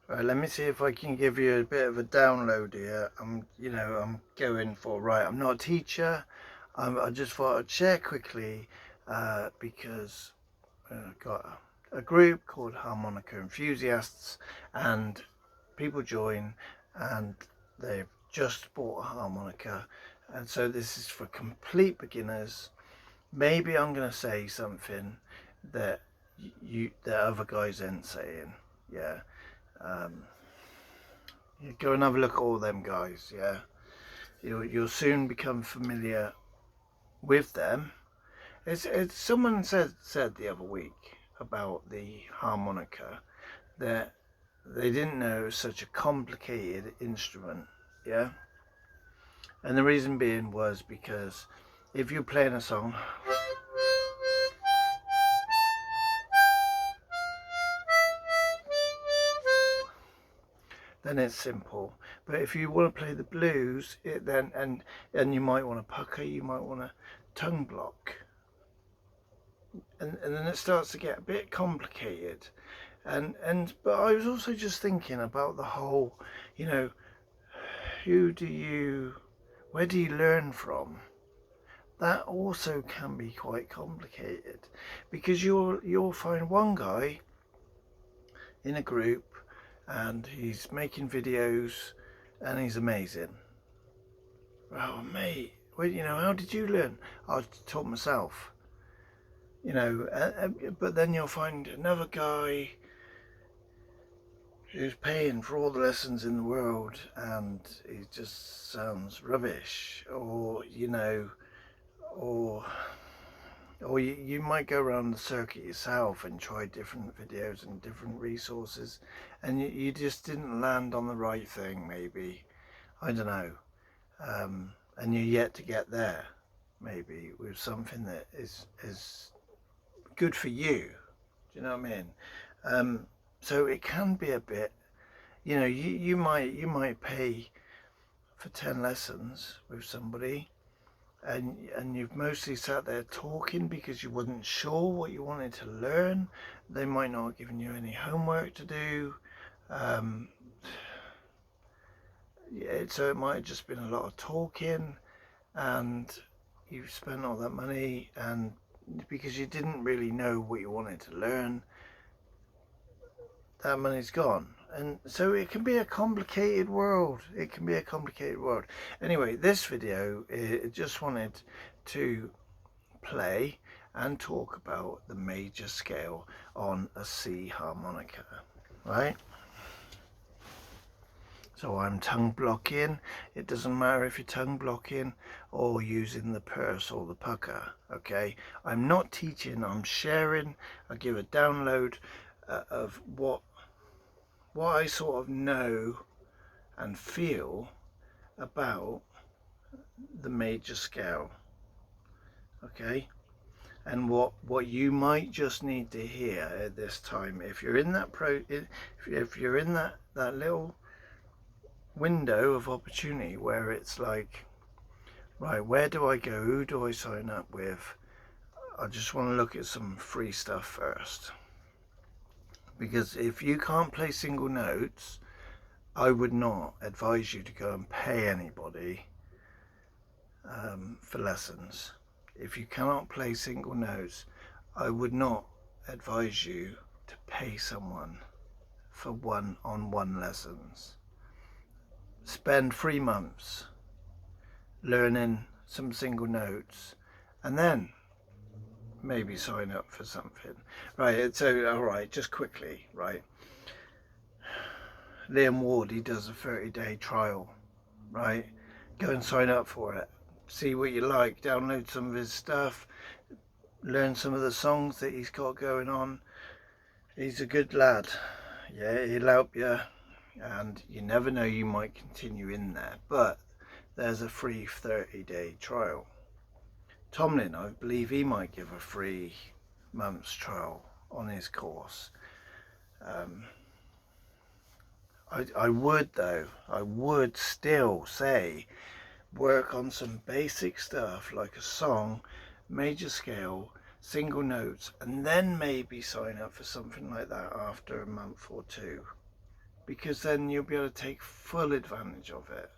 Right, let me see if I can give you a bit of a download here. I'm going for, right, I'm not a teacher. I just thought I'd share quickly because I've got a group called Harmonica Enthusiasts, and people join and they've just bought a harmonica, and so this is for complete beginners. Maybe I'm going to say something that that other guys ain't saying. Yeah. Um, you go and have a look at all them guys. Yeah. You'll soon become familiar with them. It's someone said the other week about the harmonica that they didn't know it was such a complicated instrument. Yeah. And the reason being was because if you're playing a song, then it's simple. But if you want to play the blues, and you might want to pucker, you might want to tongue block, and then it starts to get a bit complicated. But I was also just thinking about the whole, you know, where do you learn from? That also can be quite complicated, because you'll find one guy in a group and he's making videos and he's amazing. Oh mate, well, how did you learn? I taught myself. But then you'll find another guy who's paying for all the lessons in the world and he just sounds rubbish, or you might go around the circuit yourself and try different videos and different resources, and you just didn't land on the right thing, maybe. I don't know. And you're yet to get there, maybe, with something that is good for you. Do you know what I mean? So it can be a bit, you might pay for 10 lessons with somebody, and you've mostly sat there talking because you wasn't sure what you wanted to learn. They might not have given you any homework to do. So it might have just been a lot of talking, and you've spent all that money, and because you didn't really know what you wanted to learn, that money's gone. And so it can be a complicated world. Anyway, this video, it just wanted to play and talk about the major scale on a C harmonica, right? So I'm tongue blocking. It doesn't matter if you're tongue blocking or using the purse or the pucker, okay? I'm not teaching, I'm sharing. I give a download of what I sort of know and feel about the major scale, okay? And what you might just need to hear at this time, if you're in that if you're in that little window of opportunity where it's like, right, where do I go? Who do I sign up with? I just want to look at some free stuff first. Because if you can't play single notes, I would not advise you to go and pay anybody for lessons. If you cannot play single notes, I would not advise you to pay someone for one-on-one lessons. Spend 3 months learning some single notes, and then maybe sign up for something. Right, so alright, just quickly, right. Liam Ward, he does a 30-day trial, right? Go and sign up for it. See what you like, download some of his stuff, learn some of the songs that he's got going on. He's a good lad. Yeah, he'll help you, and you never know, you might continue in there, but there's a free 30-day trial. Tomlin, I believe he might give a 3 months trial on his course. I would still say work on some basic stuff like a song, major scale, single notes, and then maybe sign up for something like that after a month or two. because then you'll be able to take full advantage of it.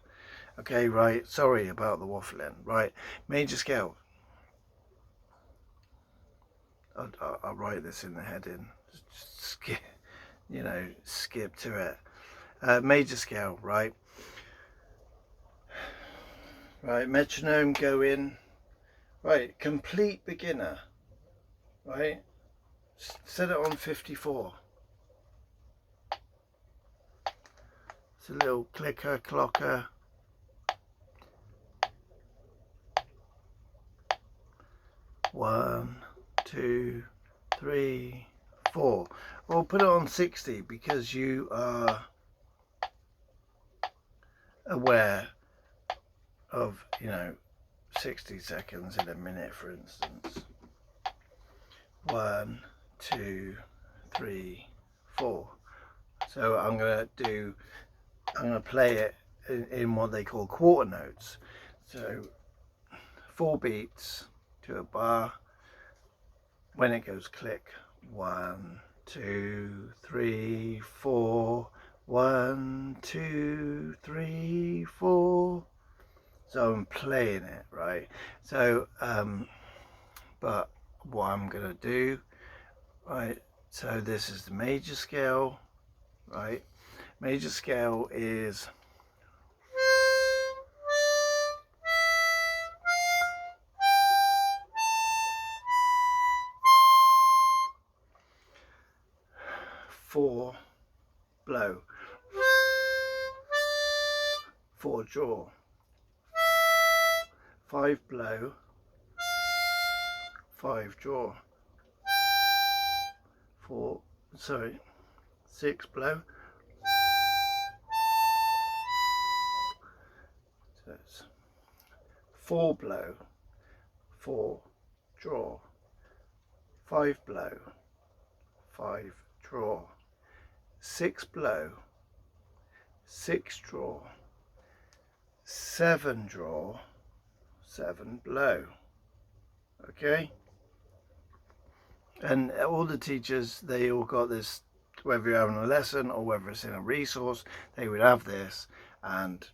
Okay, right, sorry about the waffling. Right, major scale. I'll write this in the heading. Just skip, skip to it. Major scale, right? Right, metronome go in. Right, complete beginner. Right, set it on 54. It's a little clicker, clocker. One, 2, 3, 4. Or put it on 60 because you are aware of 60 seconds in a minute, for instance. 1, 2, 3, 4. So I'm going to play it in what they call quarter notes. So 4 beats to a bar. When it goes click, 1, 2, 3, 4. 1, 2, 3, 4. So I'm playing it, right? So but what I'm gonna do, right? So this is the major scale, right? Major scale is four blow, 4 draw, 5 blow, 5 draw, 6 blow. So it's 4 blow, 4 draw, 5 blow, 5 draw, 6 blow, 6 draw, 7 draw, 7 blow. Okay, and all the teachers, they all got this, whether you're having a lesson or whether it's in a resource, they would have this, and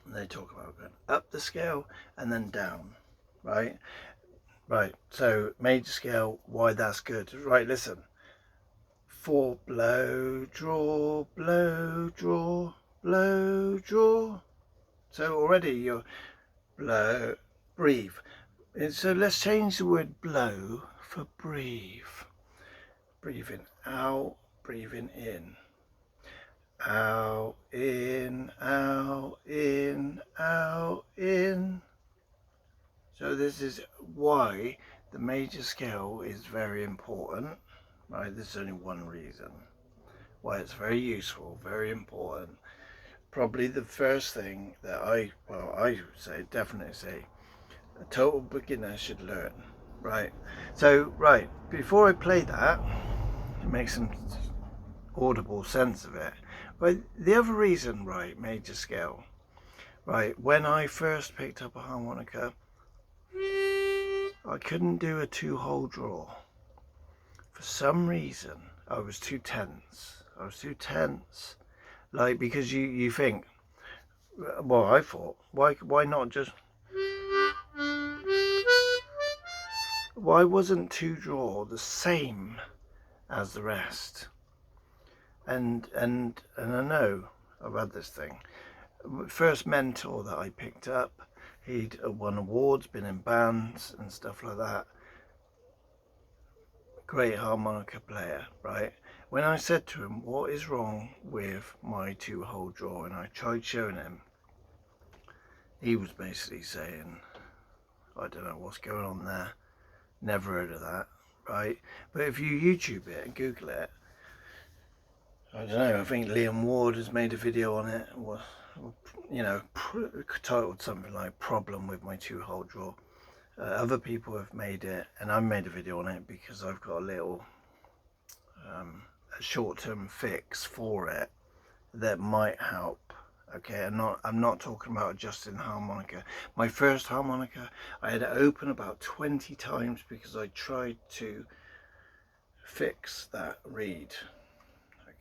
they talk about going up the scale and then down, right? So major scale, why that's good, right? Listen, 4 blow, draw, blow, draw, blow, draw. So already you're blow, breathe. And so let's change the word blow for breathe. Breathing out, breathing in. Out, in, out, in, out, in. So this is why the major scale is very important, right? This is only one reason why it's very useful, very important. Probably the first thing that I definitely say, a total beginner should learn, right? So, right, before I play that, to make some audible sense of it, but the other reason, right, major scale, right, when I first picked up a harmonica, I couldn't do a 2-hole draw. For some reason, I was too tense. Like, because you think, well, I thought, why not just, why wasn't 2 draw the same as the rest? And I know I've had this thing. First mentor that I picked up, he'd won awards, been in bands and stuff like that. Great harmonica player, right? When I said to him, what is wrong with my 2-hole draw, and I tried showing him, he was basically saying, I don't know what's going on there, never heard of that, right? But if you YouTube it and Google it, I don't know, I think Liam Ward has made a video on it, titled something like problem with my 2-hole draw. Other people have made it, and I've made a video on it because I've got a little a short-term fix for it that might help. Okay, I'm not talking about adjusting harmonica. My first harmonica, I had it open about 20 times because I tried to fix that reed.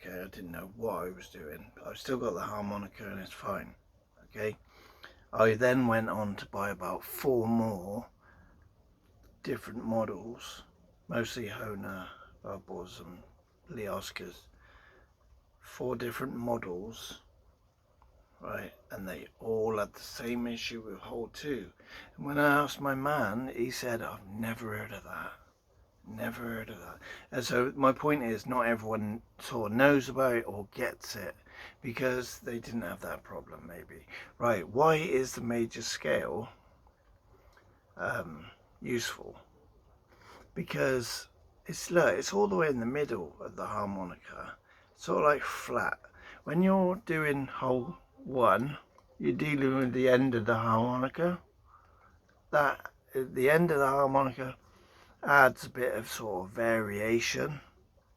Okay, I didn't know what I was doing, but I've still got the harmonica and it's fine. Okay, I then went on to buy about 4 more different models, mostly Hohner, Bubbles and Lee Oscars. 4 different models, right, and they all had the same issue with hole 2. And when I asked my man, he said, I've never heard of that. Never heard of that. And so my point is, not everyone sort of knows about it or gets it because they didn't have that problem, maybe. Right, why is the major scale useful? Because it's, look, it's all the way in the middle of the harmonica, sort of like flat. When you're doing hole 1, you're dealing with the end of the harmonica. That at the end of the harmonica adds a bit of sort of variation,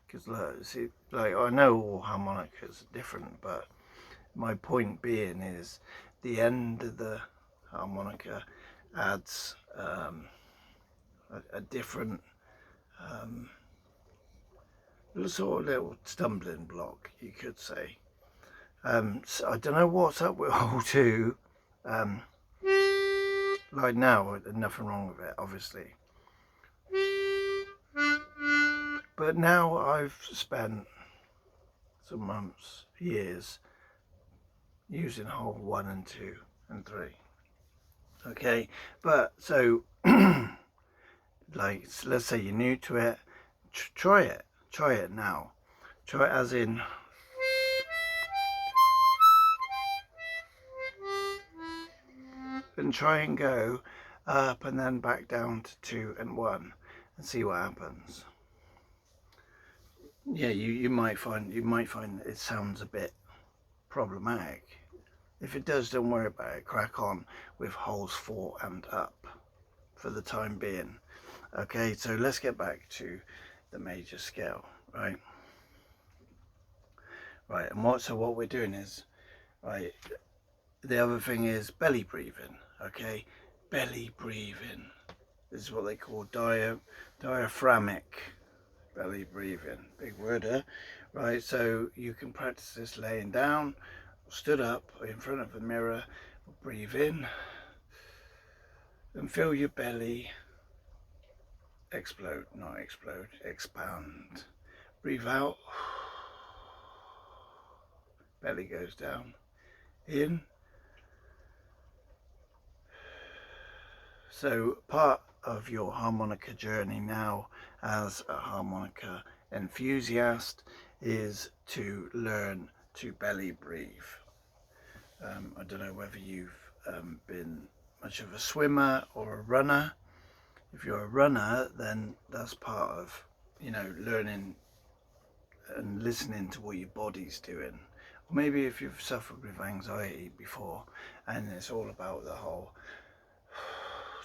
because look, see, like, I know all harmonicas are different, but my point being is the end of the harmonica adds a different sort of little stumbling block, you could say. So I don't know what's up with hole 2. Like now, there's nothing wrong with it, obviously. But now I've spent some months, years, using hole 1 and 2 and 3. Okay, but so, like, let's say you're new to it, try it now. Try it as in, and try and go up and then back down to 2 and 1 and see what happens. Yeah, you might find it sounds a bit problematic. If it does, don't worry about it. Crack on with holes 4 and up for the time being. Okay, so let's get back to the major scale, right? Right, and what we're doing is, right, the other thing is belly breathing. Okay, belly breathing. This is what they call diaphragmic belly breathing. Big word, huh? Right, so you can practice this laying down, stood up in front of the mirror. Breathe in and feel your belly explode, not explode, expand. Breathe out, belly goes down. In. So part of your harmonica journey now as a harmonica enthusiast is to learn to belly breathe. I don't know whether you've been much of a swimmer or a runner. If you're a runner, then that's part of, you know, learning and listening to what your body's doing. Or maybe if you've suffered with anxiety before and it's all about the whole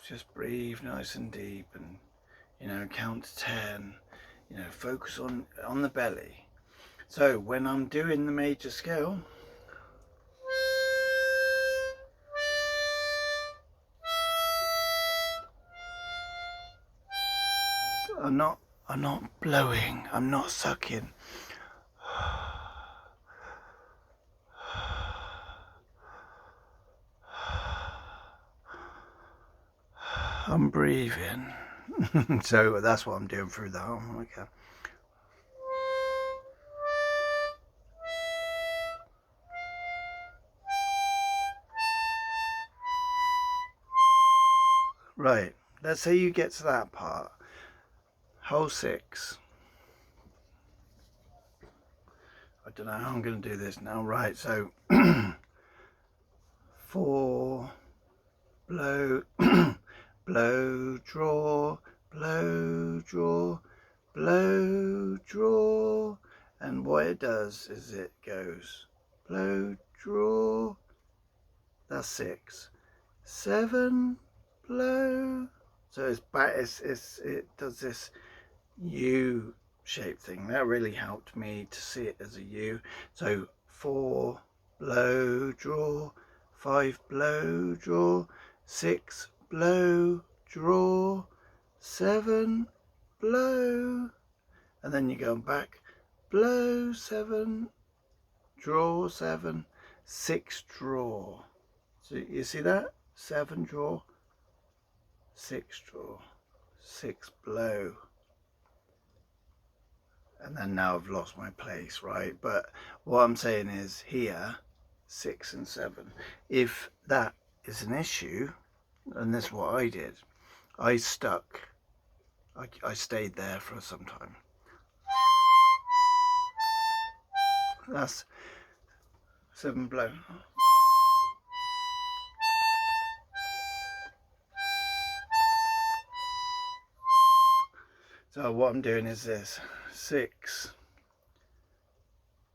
just breathe nice and deep and, you know, count to 10, you know, focus on the belly. So when I'm doing the major scale, I'm not blowing, I'm not sucking. I'm breathing. So that's what I'm doing through the harmonica. Right, let's say you get to that part. Hole 6. I don't know how I'm going to do this now. Right, so 4, blow, blow, draw, blow, draw, blow, draw. And what it does is it goes blow, draw. That's 6. 7, blow. So it's back. It does this U shape thing. That really helped me to see it as a U. So 4, blow, draw. 5, blow, draw. 6, blow, draw. 7, blow. And then you go back, blow, 7, draw, 7, 6, draw. So you see that? 7, draw, 6, draw, 6, blow. And then now I've lost my place, right? But what I'm saying is here, 6 and 7. If that is an issue, and that's what I did, I stuck. I stayed there for some time. That's 7 blow. So what I'm doing is this: 6,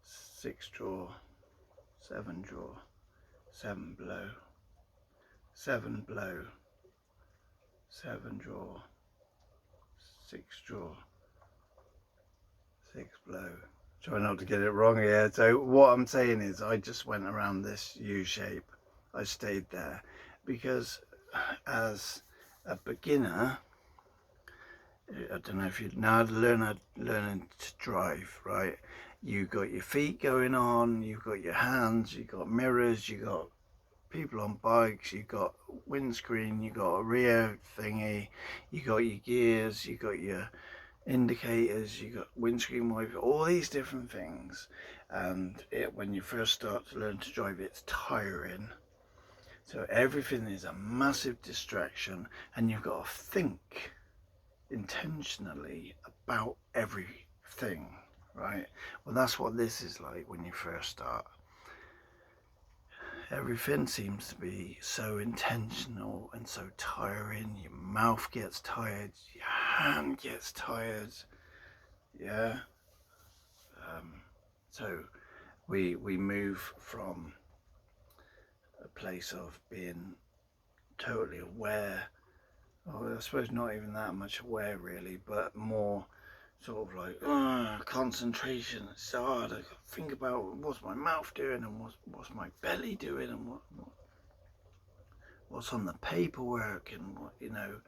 6 draw, 7 draw, 7 blow, 7 blow, 7 draw, 6 draw, 6 blow. Try not to get it wrong here. So what I'm saying is I just went around this U shape. I stayed there because as a beginner, I don't know if you now learning to drive, right? You got your feet going on, you've got your hands, you got mirrors, you got people on bikes, you got windscreen, you got a rear thingy, you got your gears, you got your indicators, you got windscreen wiper, all these different things. And when you first start to learn to drive, it's tiring. So everything is a massive distraction, and you've got to think intentionally about everything, right? Well, that's what this is like when you first start. Everything seems to be so intentional and so tiring. Your mouth gets tired, your hand gets tired, yeah. So we move from a place of being totally aware, or I suppose not even that much aware really, but more sort of like concentration. It's so hard. I think about what's my mouth doing and what's my belly doing and what's on the paperwork and what, you know,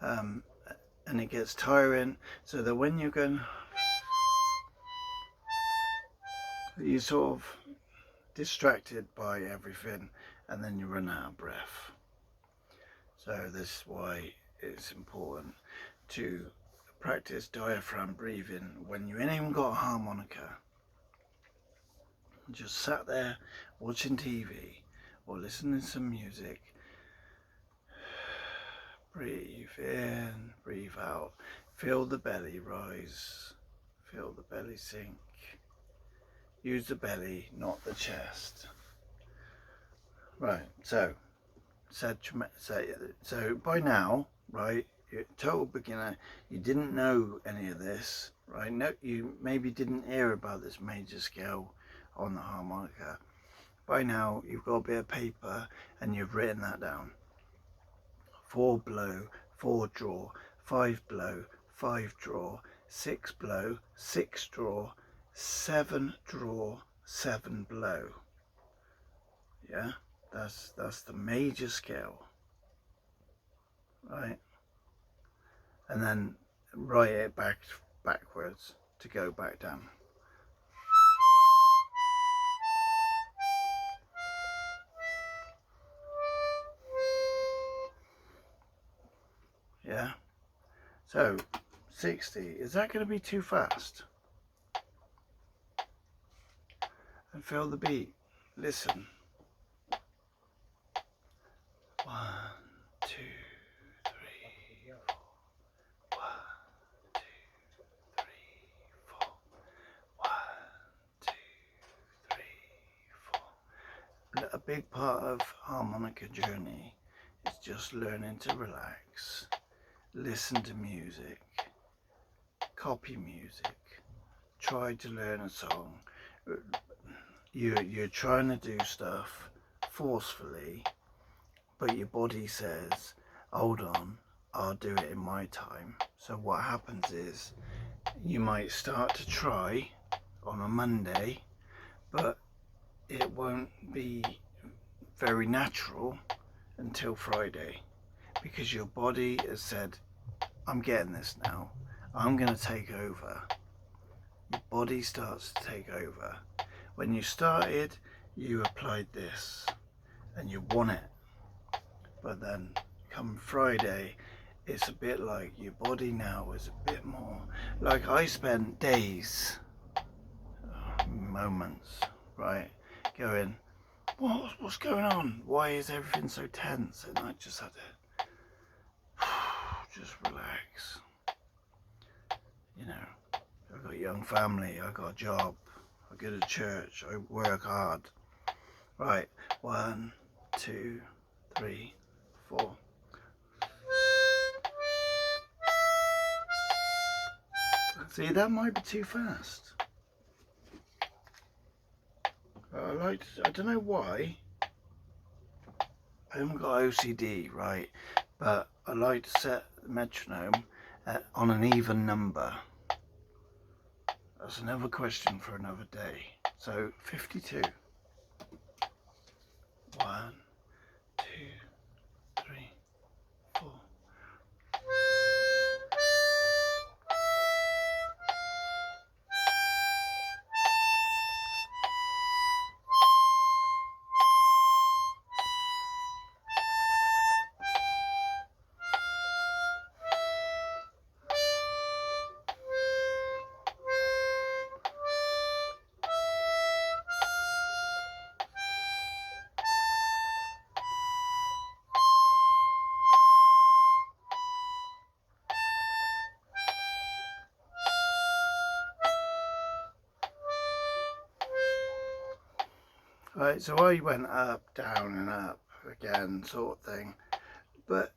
and it gets tiring. So that when you're going, you're sort of distracted by everything, and then you run out of breath. So this is why it's important to practice diaphragm breathing when you ain't even got a harmonica. Just sat there watching TV or listening to some music. Breathe in, breathe out. Feel the belly rise, feel the belly sink. Use the belly, not the chest. Right, so by now, right, you're a total beginner, you didn't know any of this, right? No, you maybe didn't hear about this major scale on the harmonica. By now, you've got a bit of paper and you've written that down. 4 blow, 4 draw, 5 blow, 5 draw, 6 blow, 6 draw, 7 draw, 7 blow. Yeah, that's the major scale, right? And then write it backwards to go back down. Yeah. So 60, is that going to be too fast? And feel the beat. Listen. 1, 2, 3, 4. 1, 2, 3, 4. 1, 2, 3, 4. A big part of harmonica journey is just learning to relax, listen to music, copy music, try to learn a song. You're trying to do stuff forcefully, but your body says, hold on, I'll do it in my time. So what happens is you might start to try on a Monday, but it won't be very natural until Friday, because your body has said, I'm getting this now, I'm going to take over. your body starts to take over. When you started, you applied this and you won it. But then come Friday, it's a bit like your body now is a bit more, like I spent days, moments, right, going, what's going on? Why is everything so tense? And I just had to just relax. You know, I've got a young family, I've got a job, I go to church, I work hard. Right, 1, 2, 3, 4. See, that might be too fast. I don't know why. I haven't got OCD, right? But I like to set the metronome on an even number. That's another question for another day. So 52. 1, 2, 3, 4. Right, so I went up, down and up again, sort of thing. But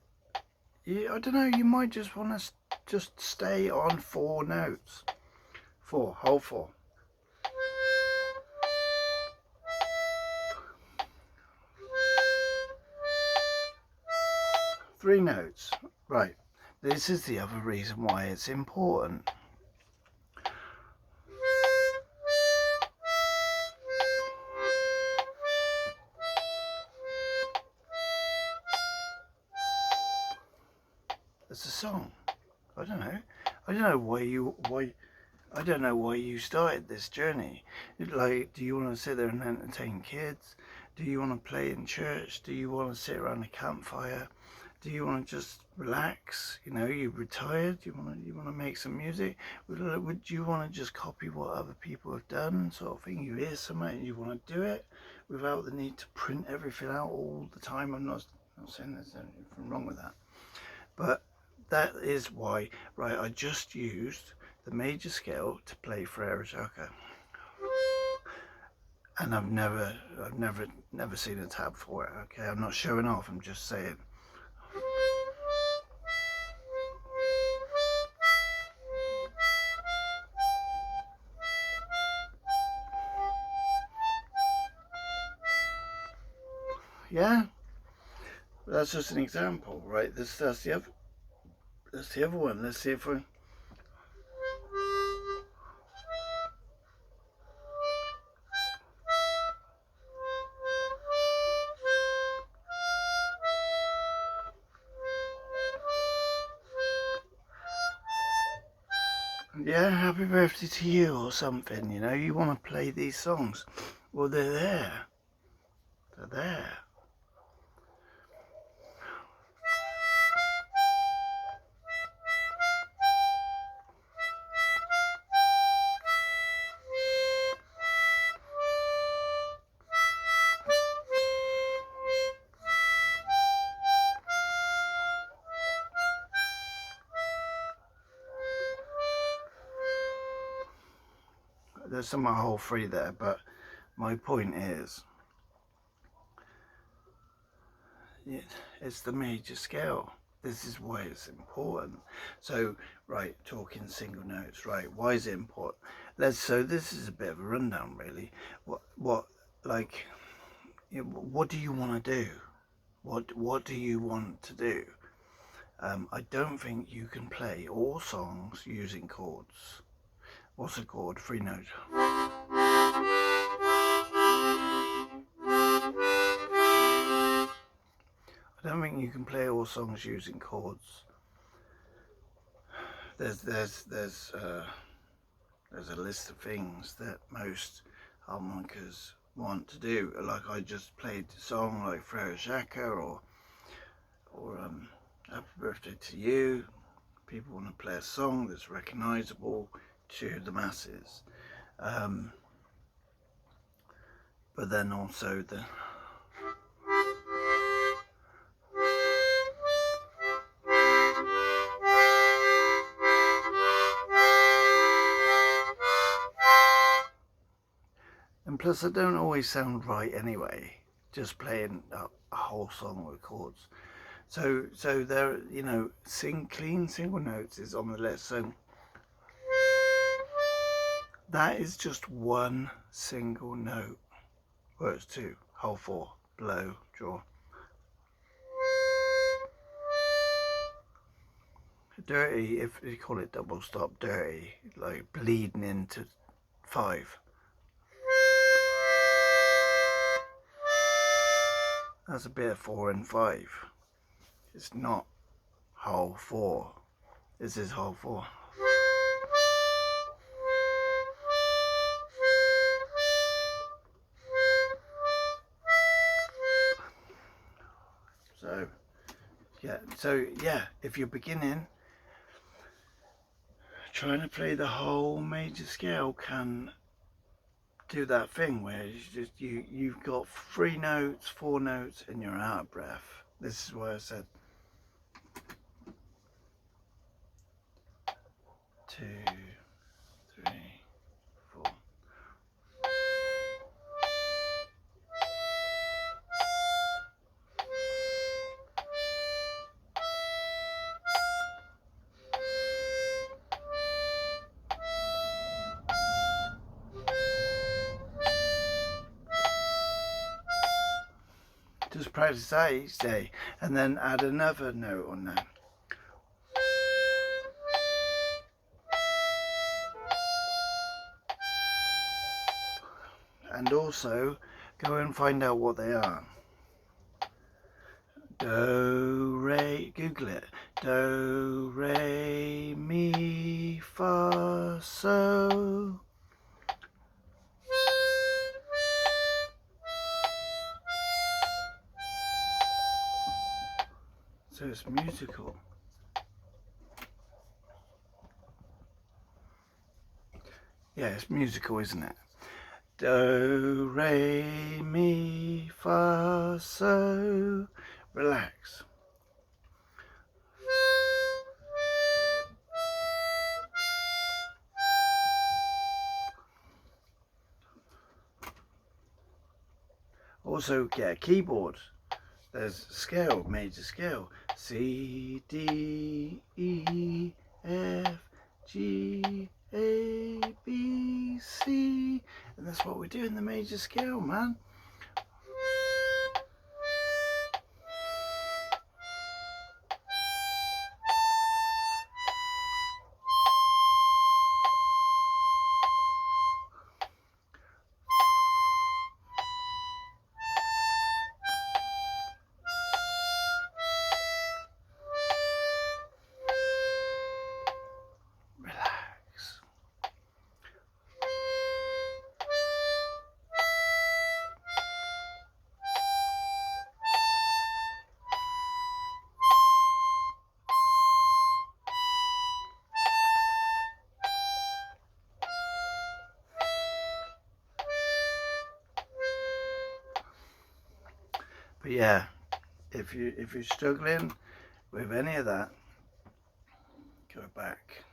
I don't know, you might just want to just stay on 4 notes. 4, whole 4. 3 notes. Right, this is the other reason why it's important. It's a song. I don't know. I don't know why you started this journey. Like, do you want to sit there and entertain kids? Do you want to play in church? Do you want to sit around a campfire? Do you want to just relax? You know, you're retired. You want to make some music? Would you want to just copy what other people have done, sort of thing? You hear something and you want to do it without the need to print everything out all the time. I'm not saying there's anything wrong with that, but that is why, right, I just used the major scale to play Frere Jacques. And I've never seen a tab for it, okay? I'm not showing off, I'm just saying. Yeah? That's just an example, right? That's the other one. Let's see if we... Yeah, happy birthday to you or something, you know, you want to play these songs. Well, they're there. They're there. There's some whole 3 there, but my point is, it's the major scale. This is why it's important. So, right, talking single notes, right? Why is it important? So this is a bit of a rundown, really. What do you want to do? What do you want to do? I don't think you can play all songs using chords. What's a chord? 3 notes. I don't think you can play all songs using chords. There's there's a list of things that most harmonicas want to do. Like I just played a song like Frere Jacques or Happy Birthday to You. People want to play a song that's recognisable to the masses. But then also the and plus I don't always sound right anyway, just playing a whole song with chords. So there, you know, clean single notes is on the list. So that is just one single note. Well, it's two, whole four, blow, draw. Dirty, if you call it double stop, dirty, like bleeding into 5. That's a bit of 4 and 5. It's not whole 4. This is whole 4. So yeah, if you're beginning, trying to play the whole major scale can do that thing where you've got 3 notes, 4 notes, and you're out of breath. This is why I said 2, 3, 4. Just practice that each day and then add another note on that. And also go and find out what they are. Do, re, Google it. Do, re, mi, fa, so. So it's musical. Yeah, it's musical, isn't it? Do, re, mi, fa, so. Relax. Also get a keyboard. There's scale, major scale. C, D, E, F, G, A, B, C. And that's what we do in the major scale, man. But yeah, if you're struggling with any of that, go back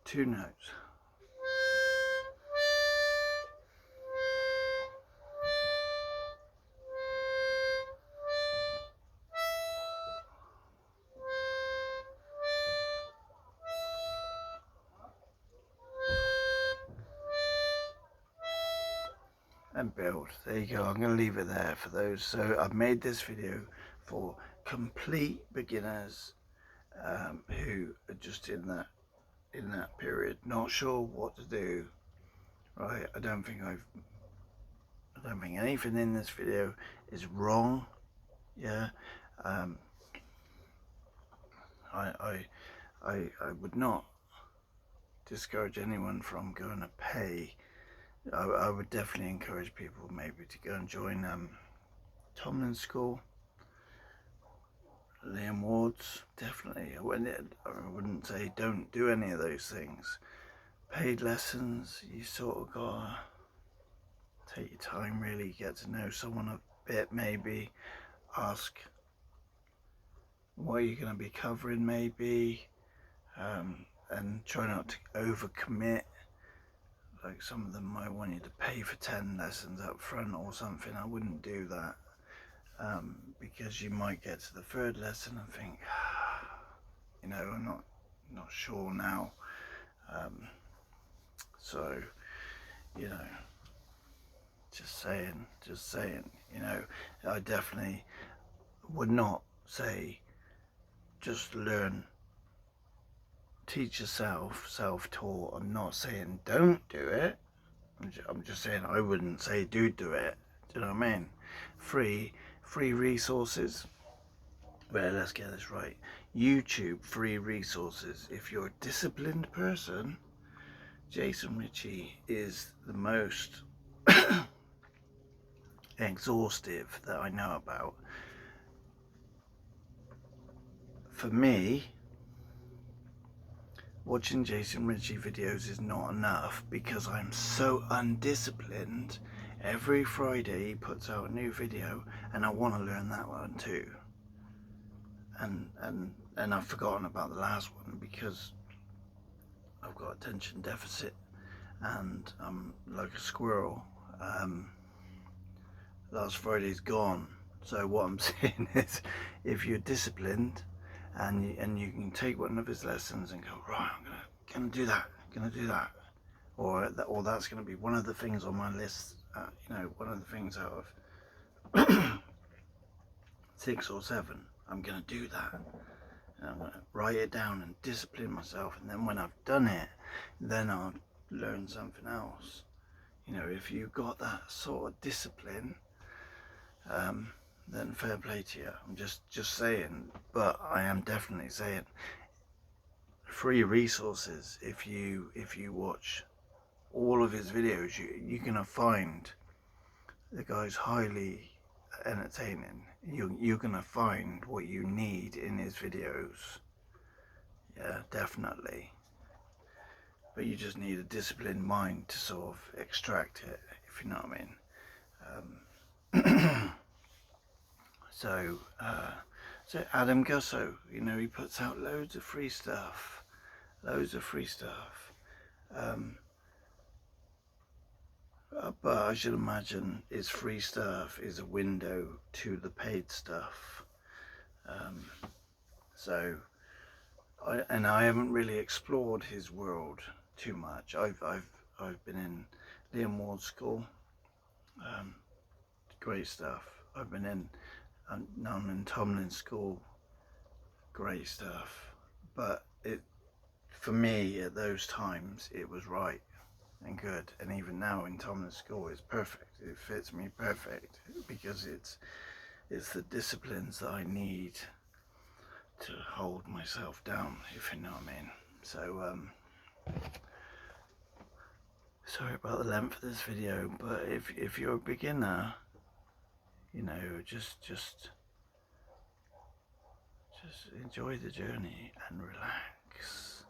2 notes. And build. There you go. I'm going to leave it there for those. So I've made this video for complete beginners who are just in that period, not sure what to do. Right? I don't think anything in this video is wrong. Yeah. I would not discourage anyone from going to pay. I would definitely encourage people maybe to go and join Tomlin School, Liam Ward's, definitely. I wouldn't say don't do any of those things. Paid lessons, you sort of gotta take your time, really get to know someone a bit, maybe ask what you're going to be covering, maybe, and try not to overcommit. Like some of them might want you to pay for 10 lessons up front or something. I wouldn't do that, because you might get to the third lesson and think, you know, I'm not sure now. So, you know, just saying, you know, I definitely would not say just learn, teach yourself, self-taught. I'm not saying don't do it. I'm just saying I wouldn't say do it. Do you know what I mean? Free resources. Well, let's get this right. YouTube free resources. If you're a disciplined person, Jason Ritchie is the most exhaustive that I know about. For me, watching Jason Ritchie videos is not enough because I'm so undisciplined. Every Friday he puts out a new video and I want to learn that one too. And I've forgotten about the last one because I've got attention deficit and I'm like a squirrel. Last Friday's gone. So what I'm saying is, if you're disciplined and you can take one of his lessons and go, right, I'm gonna do that, or that's gonna be one of the things on my list. You know, one of the things out of 6 or 7, I'm gonna do that. And I'm gonna write it down and discipline myself, and then when I've done it, then I'll learn something else. You know, if you've got that sort of discipline, then fair play to you. I'm just saying, but I am definitely saying free resources. If you watch all of his videos, you're gonna find the guy's highly entertaining. You're gonna find what you need in his videos. Yeah, definitely. But you just need a disciplined mind to sort of extract it, if you know what I mean. So Adam Gusso, you know, he puts out loads of free stuff. But I should imagine his free stuff is a window to the paid stuff. So I haven't really explored his world too much. I've been in Liam Ward's school. Great stuff. I've been in now I'm in Tomlin School. Great stuff. But for me at those times it was right and good, and even now in Tomlin School it's perfect. It fits me perfect because it's the disciplines that I need to hold myself down, if you know what I mean. So sorry about the length of this video, but if you're a beginner, you know, just enjoy the journey and relax.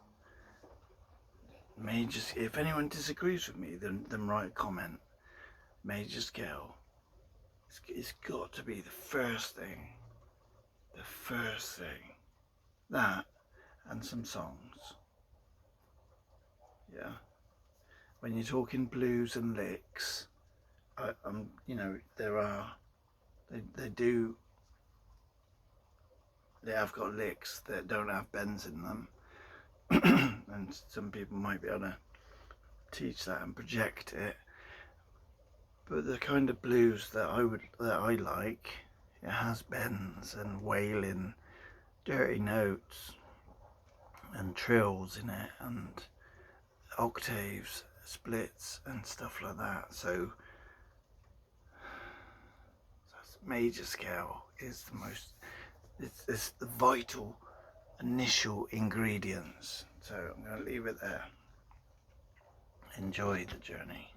If anyone disagrees with me, then write a comment. Major scale. It's got to be the first thing. That and some songs. Yeah. When you're talking blues and licks, you know, they have got licks that don't have bends in them. And some people might be able to teach that and project it, but the kind of blues that I like, it has bends and wailing, dirty notes and trills in it and octaves, splits and stuff like that. So major scale is the most, it's the vital initial ingredients. So I'm going to leave it there. enjoy the journey.